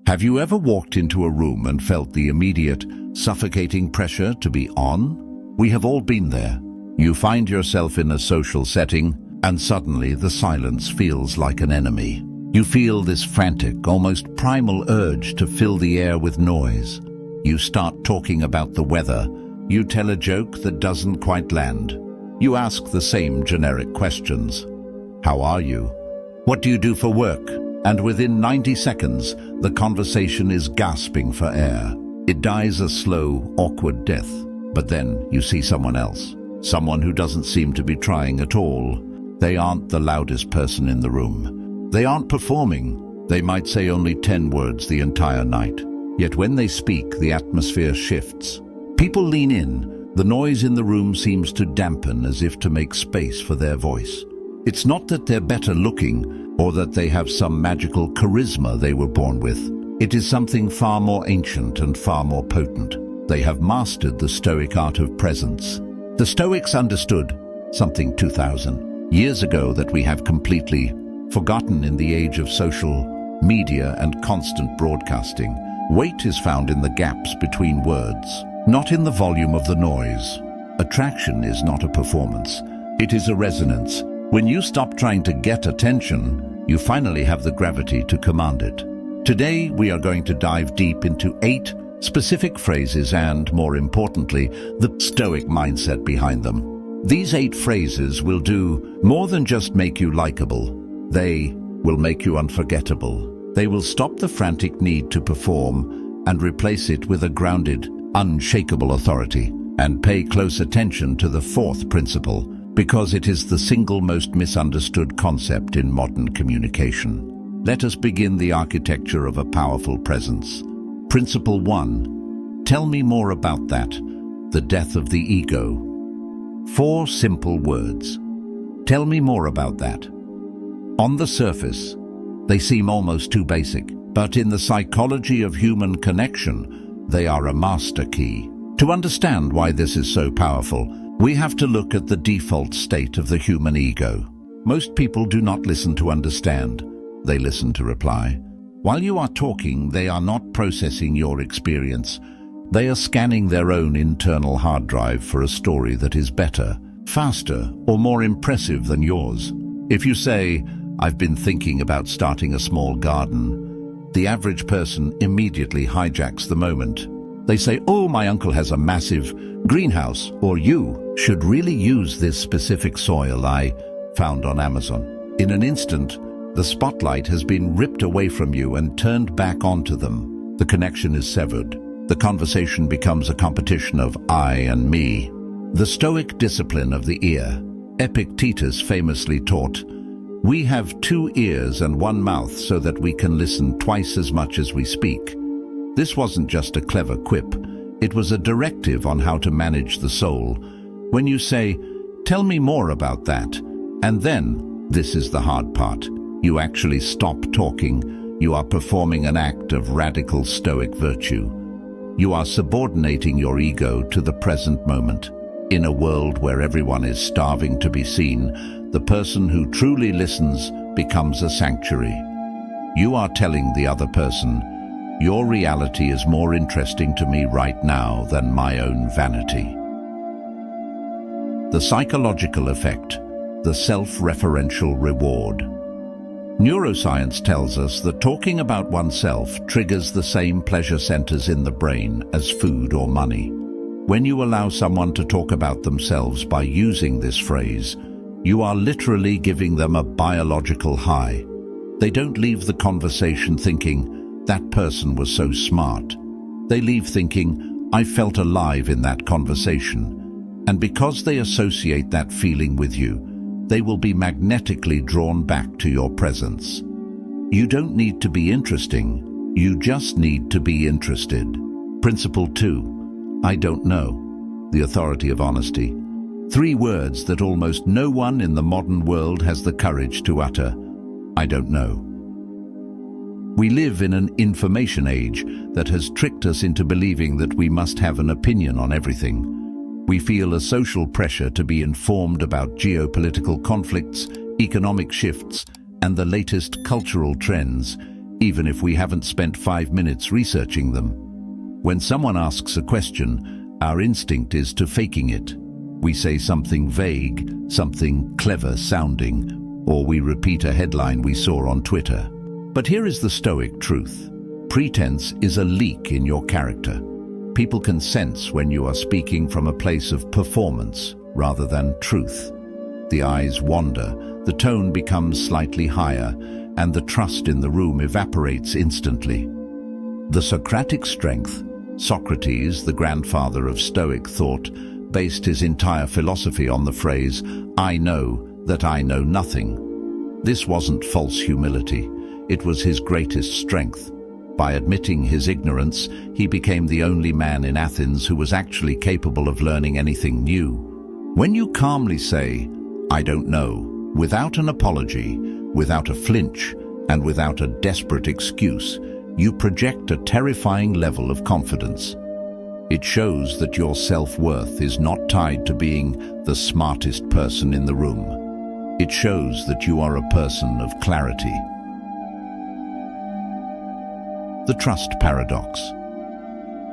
Have you ever walked into a room and felt the immediate, suffocating pressure to be on? We have all been there. You find yourself in a social setting, and suddenly the silence feels like an enemy. You feel this frantic, almost primal urge to fill the air with noise. You start talking about the weather. You tell a joke that doesn't quite land. You ask the same generic questions. How are you? What do you do for work? And within 90 seconds, the conversation is gasping for air. It dies a slow, awkward death. But then you see someone else. Someone who doesn't seem to be trying at all. They aren't the loudest person in the room. They aren't performing. They might say only 10 words the entire night. Yet when they speak, the atmosphere shifts. People lean in. The noise in the room seems to dampen, as if to make space for their voice. It's not that they're better looking or that they have some magical charisma they were born with. It is something far more ancient and far more potent. They have mastered the Stoic Art of Presence. The Stoics understood something 2,000 years ago that we have completely forgotten in the age of social media and constant broadcasting. Weight is found in the gaps between words, not in the volume of the noise. Attraction is not a performance. It is a resonance. When you stop trying to get attention, you finally have the gravity to command it. Today, we are going to dive deep into 8 specific phrases and, more importantly, the Stoic mindset behind them. These 8 phrases will do more than just make you likable. They will make you unforgettable. They will stop the frantic need to perform and replace it with a grounded, unshakable authority. And pay close attention to the 4th principle, because it is the single most misunderstood concept in modern communication. Let us begin the architecture of a powerful presence. Principle 1. Tell me more about that. The death of the ego. 4 simple words. Tell me more about that. On the surface, they seem almost too basic, but in the psychology of human connection, they are a master key. To understand why this is so powerful, we have to look at the default state of the human ego. Most people do not listen to understand. They listen to reply. While you are talking, they are not processing your experience. They are scanning their own internal hard drive for a story that is better, faster, or more impressive than yours. If you say, "I've been thinking about starting a small garden," the average person immediately hijacks the moment. They say, "Oh, my uncle has a massive greenhouse," or "You should really use this specific soil I found on Amazon." In an instant, the spotlight has been ripped away from you and turned back onto them. The connection is severed. The conversation becomes a competition of I and me. The Stoic discipline of the ear. Epictetus famously taught, "We have 2 ears and 1 mouth so that we can listen twice as much as we speak." This wasn't just a clever quip. It was a directive on how to manage the soul. When you say, "Tell me more about that," and then, this is the hard part, you actually stop talking, you are performing an act of radical Stoic virtue. You are subordinating your ego to the present moment. In a world where everyone is starving to be seen, the person who truly listens becomes a sanctuary. You are telling the other person, "Your reality is more interesting to me right now than my own vanity." The psychological effect, the self-referential reward. Neuroscience tells us that talking about oneself triggers the same pleasure centers in the brain as food or money. When you allow someone to talk about themselves by using this phrase, you are literally giving them a biological high. They don't leave the conversation thinking, "That person was so smart." They leave thinking, "I felt alive in that conversation." And because they associate that feeling with you, they will be magnetically drawn back to your presence. You don't need to be interesting, you just need to be interested. Principle 2. I don't know. The authority of honesty. 3 words that almost no one in the modern world has the courage to utter. I don't know. We live in an information age that has tricked us into believing that we must have an opinion on everything. We feel a social pressure to be informed about geopolitical conflicts, economic shifts, and the latest cultural trends, even if we haven't spent 5 minutes researching them. When someone asks a question, our instinct is to faking it. We say something vague, something clever sounding, or we repeat a headline we saw on Twitter. But here is the Stoic truth. Pretense is a leak in your character. People can sense when you are speaking from a place of performance rather than truth. The eyes wander, the tone becomes slightly higher, and the trust in the room evaporates instantly. The Socratic strength, Socrates, the grandfather of Stoic thought, based his entire philosophy on the phrase, "I know that I know nothing." This wasn't false humility, it was his greatest strength. By admitting his ignorance, he became the only man in Athens who was actually capable of learning anything new. When you calmly say, "I don't know," without an apology, without a flinch, and without a desperate excuse, you project a terrifying level of confidence. It shows that your self-worth is not tied to being the smartest person in the room. It shows that you are a person of clarity. The trust paradox.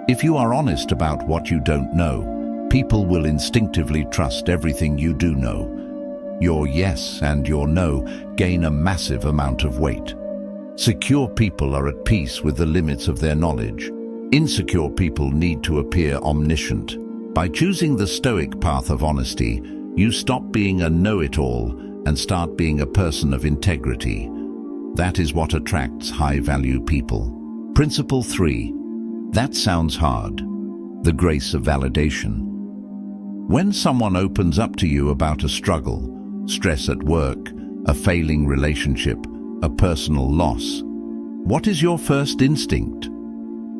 If you are honest about what you don't know, people will instinctively trust everything you do know. Your yes and your no gain a massive amount of weight. Secure people are at peace with the limits of their knowledge. Insecure people need to appear omniscient. By choosing the Stoic path of honesty, you stop being a know-it-all and start being a person of integrity. That is what attracts high-value people. Principle 3. That sounds hard. The grace of validation. When someone opens up to you about a struggle, stress at work, a failing relationship, a personal loss, what is your first instinct?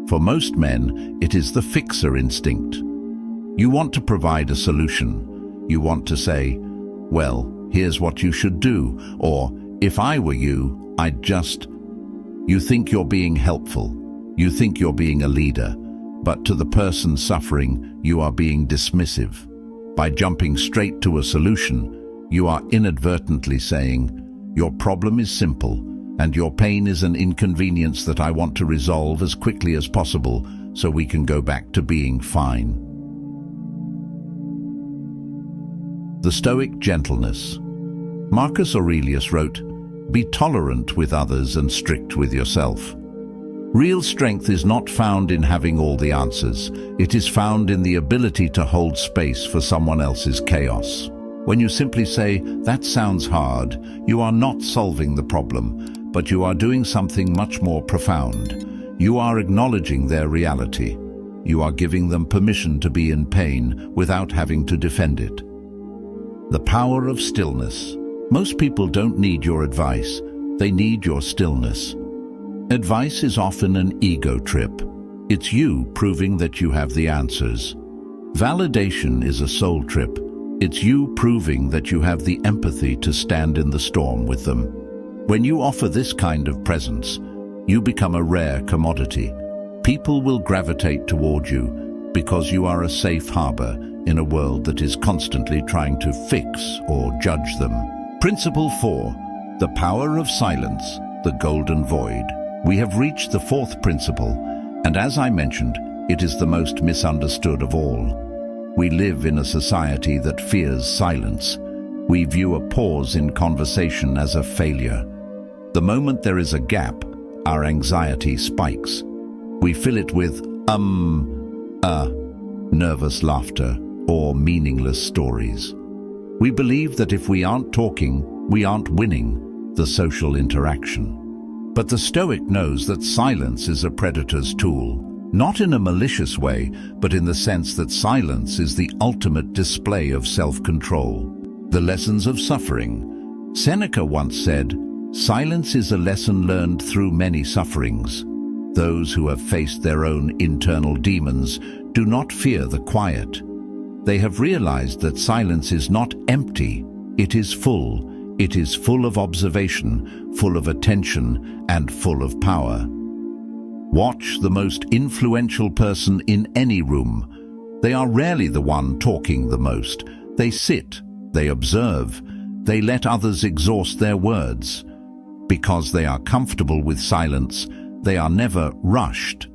For most men, it is the fixer instinct. You want to provide a solution. You want to say, "Well, here's what you should do," or "If I were you, I'd just..." You think you're being helpful. You think you're being a leader. But to the person suffering, you are being dismissive. By jumping straight to a solution, you are inadvertently saying, "Your problem is simple, and your pain is an inconvenience that I want to resolve as quickly as possible so we can go back to being fine." The Stoic gentleness. Marcus Aurelius wrote, "Be tolerant with others and strict with yourself." Real strength is not found in having all the answers. It is found in the ability to hold space for someone else's chaos. When you simply say, "That sounds hard," you are not solving the problem, but you are doing something much more profound. You are acknowledging their reality. You are giving them permission to be in pain without having to defend it. The power of stillness. Most people don't need your advice, they need your stillness. Advice is often an ego trip. It's you proving that you have the answers. Validation is a soul trip. It's you proving that you have the empathy to stand in the storm with them. When you offer this kind of presence, you become a rare commodity. People will gravitate toward you because you are a safe harbor in a world that is constantly trying to fix or judge them. Principle 4. The power of silence, the golden void. We have reached the 4th principle, and as I mentioned, it is the most misunderstood of all. We live in a society that fears silence. We view a pause in conversation as a failure. The moment there is a gap, our anxiety spikes. We fill it with nervous laughter, or meaningless stories. We believe that if we aren't talking, we aren't winning the social interaction. But the Stoic knows that silence is a predator's tool, not in a malicious way, but in the sense that silence is the ultimate display of self-control. The lessons of suffering. Seneca once said, "Silence is a lesson learned through many sufferings. Those who have faced their own internal demons do not fear the quiet. They have realized that silence is not empty, it is full. It is full of observation, full of attention, and full of power." Watch the most influential person in any room. They are rarely the one talking the most. They sit, they observe, they let others exhaust their words. Because they are comfortable with silence, they are never rushed.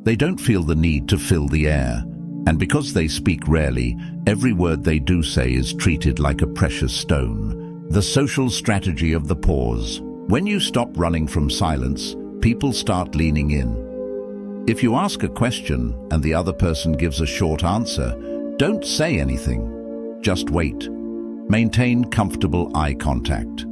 They don't feel the need to fill the air. And because they speak rarely, every word they do say is treated like a precious stone. The social strategy of the pause. When you stop running from silence, people start leaning in. If you ask a question and the other person gives a short answer, don't say anything. Just wait. Maintain comfortable eye contact.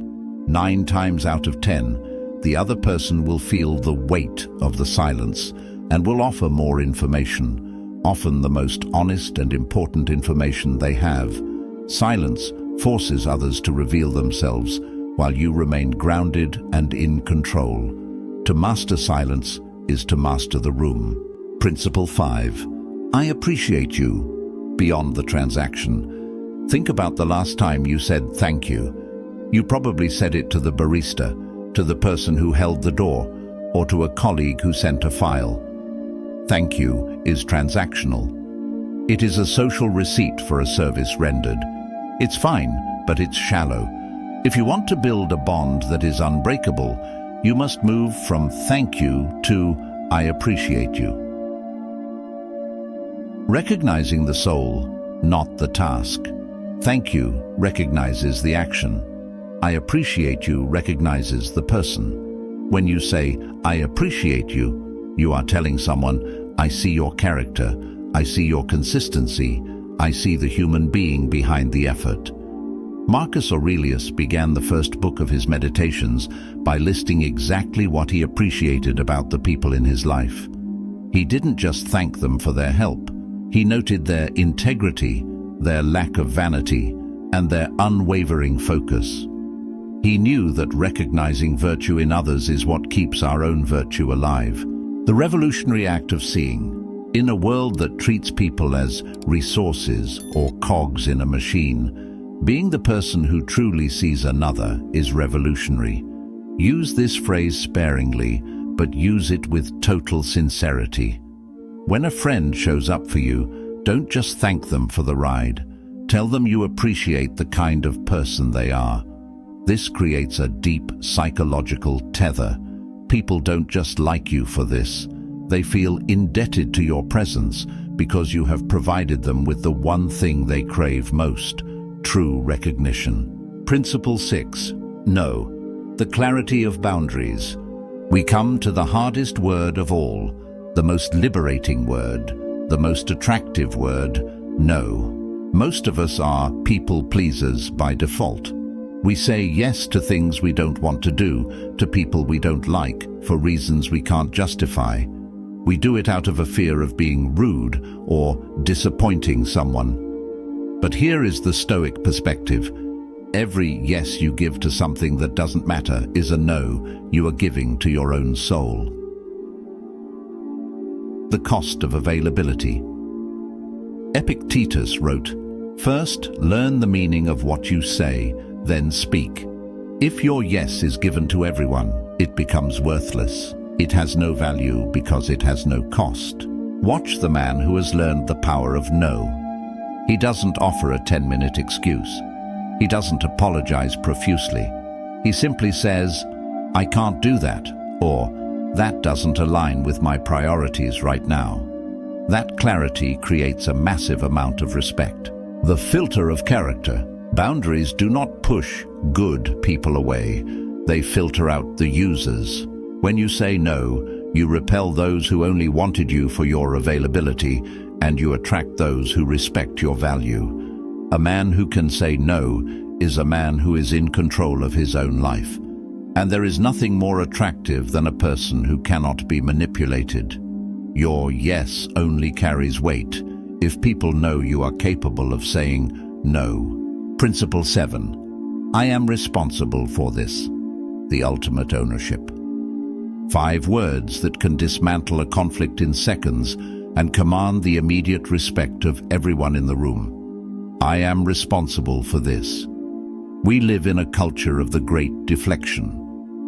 9 times out of 10, the other person will feel the weight of the silence and will offer more information, often the most honest and important information they have. Silence forces others to reveal themselves while you remain grounded and in control. To master silence is to master the room. Principle 5. I appreciate you. Beyond the transaction. Think about the last time you said thank you. You probably said it to the barista, to the person who held the door, or to a colleague who sent a file. Thank you is transactional. It is a social receipt for a service rendered. It's fine, but it's shallow. If you want to build a bond that is unbreakable, you must move from thank you to I appreciate you. Recognizing the soul, not the task. Thank you recognizes the action. I appreciate you recognizes the person. When you say, I appreciate you, you are telling someone, I see your character, I see your consistency, I see the human being behind the effort. Marcus Aurelius began the first book of his meditations by listing exactly what he appreciated about the people in his life. He didn't just thank them for their help. He noted their integrity, their lack of vanity, and their unwavering focus. He knew that recognizing virtue in others is what keeps our own virtue alive. The revolutionary act of seeing. In a world that treats people as resources or cogs in a machine, being the person who truly sees another is revolutionary. Use this phrase sparingly, but use it with total sincerity. When a friend shows up for you, don't just thank them for the ride. Tell them you appreciate the kind of person they are. This creates a deep psychological tether. People don't just like you for this. They feel indebted to your presence because you have provided them with the one thing they crave most, true recognition. Principle 6. No. The clarity of boundaries. We come to the hardest word of all, the most liberating word, the most attractive word, no. Most of us are people pleasers by default. We say yes to things we don't want to do, to people we don't like, for reasons we can't justify. We do it out of a fear of being rude or disappointing someone. But here is the Stoic perspective. Every yes you give to something that doesn't matter is a no you are giving to your own soul. The cost of availability. Epictetus wrote, "First, learn the meaning of what you say, then speak. If your yes is given to everyone, it becomes worthless. It has no value because it has no cost." Watch the man who has learned the power of no. He doesn't offer a 10-minute excuse. He doesn't apologize profusely. He simply says, "I can't do that," or "That doesn't align with my priorities right now." That clarity creates a massive amount of respect. The filter of character. Boundaries do not push good people away. They filter out the users. When you say no, you repel those who only wanted you for your availability, and you attract those who respect your value. A man who can say no is a man who is in control of his own life. And there is nothing more attractive than a person who cannot be manipulated. Your yes only carries weight if people know you are capable of saying no. Principle 7. I am responsible for this. The ultimate ownership. 5 words that can dismantle a conflict in seconds and command the immediate respect of everyone in the room. I am responsible for this. We live in a culture of the great deflection.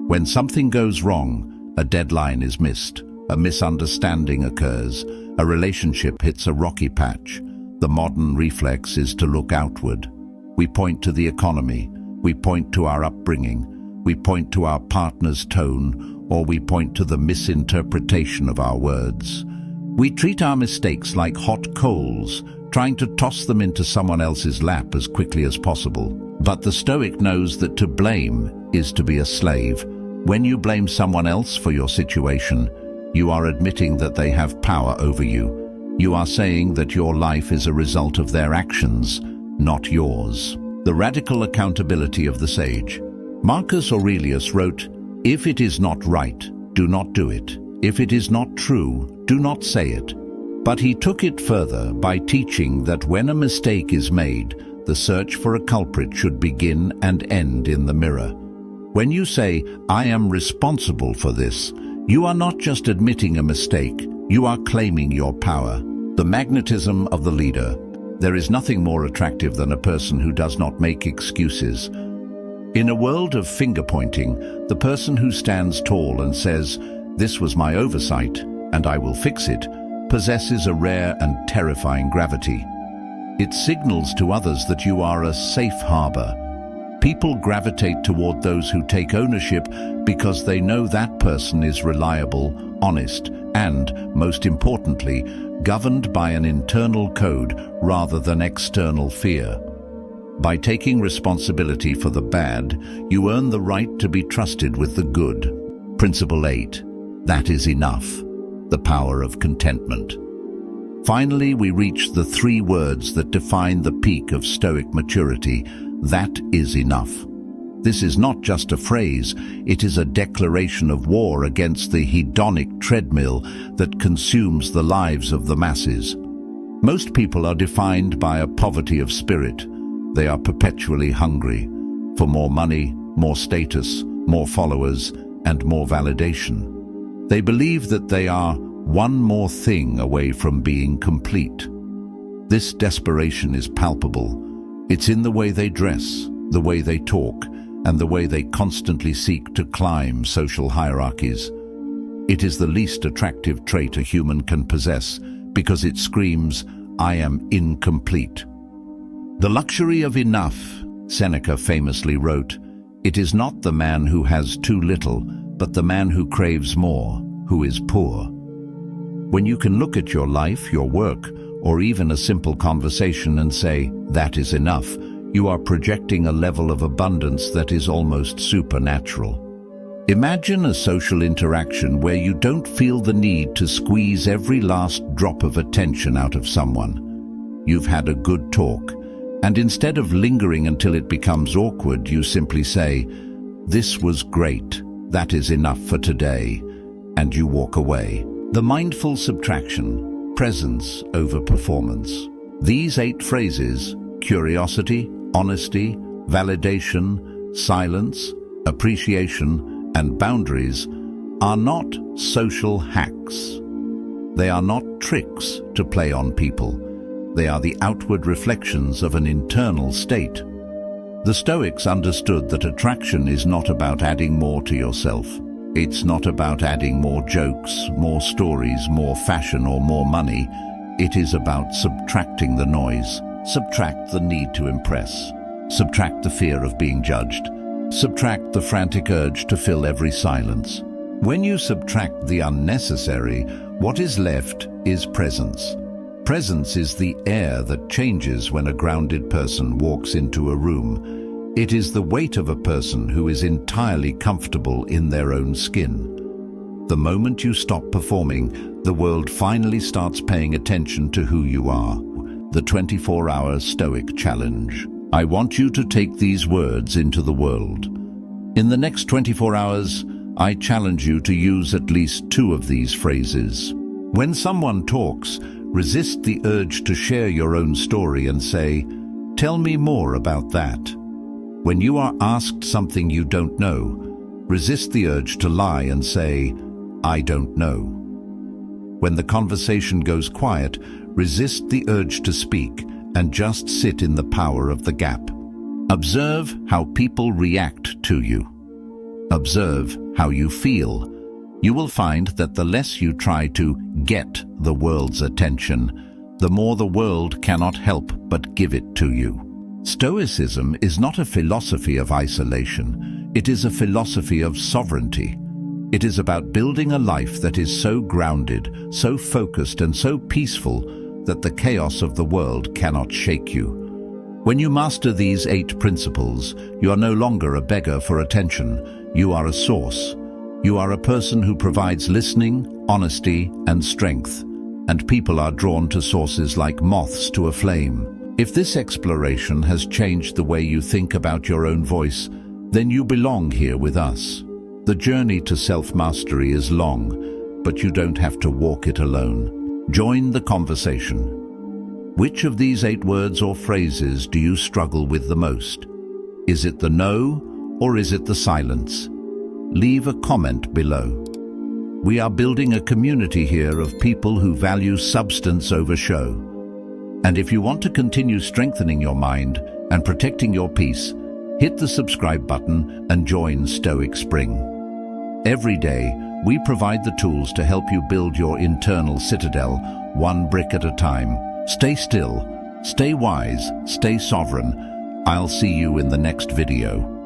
When something goes wrong, a deadline is missed, a misunderstanding occurs, a relationship hits a rocky patch. The modern reflex is to look outward. We point to the economy, we point to our upbringing, We point to our partner's tone, or we point to the misinterpretation of our words. We treat our mistakes like hot coals, trying to toss them into someone else's lap as quickly as possible. But the Stoic knows that to blame is to be a slave. When you blame someone else for your situation, you are admitting that they have power over you. You are saying that your life is a result of their actions, not yours. The radical accountability of the sage. Marcus Aurelius wrote, "If it is not right, do not do it. If it is not true, do not say it." But he took it further by teaching that when a mistake is made, the search for a culprit should begin and end in the mirror. When you say, "I am responsible for this," you are not just admitting a mistake, you are claiming your power. The magnetism of the leader. There is nothing more attractive than a person who does not make excuses. In a world of finger-pointing, the person who stands tall and says, "This was my oversight, and I will fix it," possesses a rare and terrifying gravity. It signals to others that you are a safe harbor. People gravitate toward those who take ownership because they know that person is reliable, honest, and, most importantly, governed by an internal code rather than external fear. By taking responsibility for the bad, you earn the right to be trusted with the good. Principle 8. That is enough. The power of contentment. Finally, we reach the 3 words that define the peak of Stoic maturity. That is enough. This is not just a phrase, it is a declaration of war against the hedonic treadmill that consumes the lives of the masses. Most people are defined by a poverty of spirit. They are perpetually hungry for more money, more status, more followers, and more validation. They believe that they are one more thing away from being complete. This desperation is palpable. It's in the way they dress, the way they talk, and the way they constantly seek to climb social hierarchies. It is the least attractive trait a human can possess because it screams, "I am incomplete." The luxury of enough, Seneca famously wrote, "It is not the man who has too little, but the man who craves more, who is poor." When you can look at your life, your work, or even a simple conversation and say, "That is enough," you are projecting a level of abundance that is almost supernatural. Imagine a social interaction where you don't feel the need to squeeze every last drop of attention out of someone. You've had a good talk, and instead of lingering until it becomes awkward, you simply say, "This was great, that is enough for today," and you walk away. The mindful subtraction, presence over performance. These 8 phrases, curiosity, honesty, validation, silence, appreciation, and boundaries, are not social hacks. They are not tricks to play on people. They are the outward reflections of an internal state. The Stoics understood that attraction is not about adding more to yourself. It's not about adding more jokes, more stories, more fashion, or more money. It is about subtracting the noise. Subtract the need to impress. Subtract the fear of being judged. Subtract the frantic urge to fill every silence. When you subtract the unnecessary, what is left is presence. Presence is the air that changes when a grounded person walks into a room. It is the weight of a person who is entirely comfortable in their own skin. The moment you stop performing, the world finally starts paying attention to who you are. The 24-hour Stoic Challenge. I want you to take these words into the world. In the next 24 hours, I challenge you to use at least 2 of these phrases. When someone talks, resist the urge to share your own story and say, "Tell me more about that." When you are asked something you don't know, resist the urge to lie and say, "I don't know." When the conversation goes quiet, resist the urge to speak and just sit in the power of the gap. Observe how people react to you. Observe how you feel. You will find that the less you try to get the world's attention, the more the world cannot help but give it to you. Stoicism is not a philosophy of isolation. It is a philosophy of sovereignty. It is about building a life that is so grounded, so focused and so peaceful that the chaos of the world cannot shake you. When you master these 8 principles, you are no longer a beggar for attention. You are a source. You are a person who provides listening, honesty and strength. And people are drawn to sources like moths to a flame. If this exploration has changed the way you think about your own voice, then you belong here with us. The journey to self-mastery is long, but you don't have to walk it alone. Join the conversation. Which of these 8 words or phrases do you struggle with the most? Is it the no, or is it the silence? Leave a comment below. We are building a community here of people who value substance over show. And if you want to continue strengthening your mind and protecting your peace, hit the subscribe button and join Stoic Spring. Every day, we provide the tools to help you build your internal citadel, one brick at a time. Stay still, stay wise, stay sovereign. I'll see you in the next video.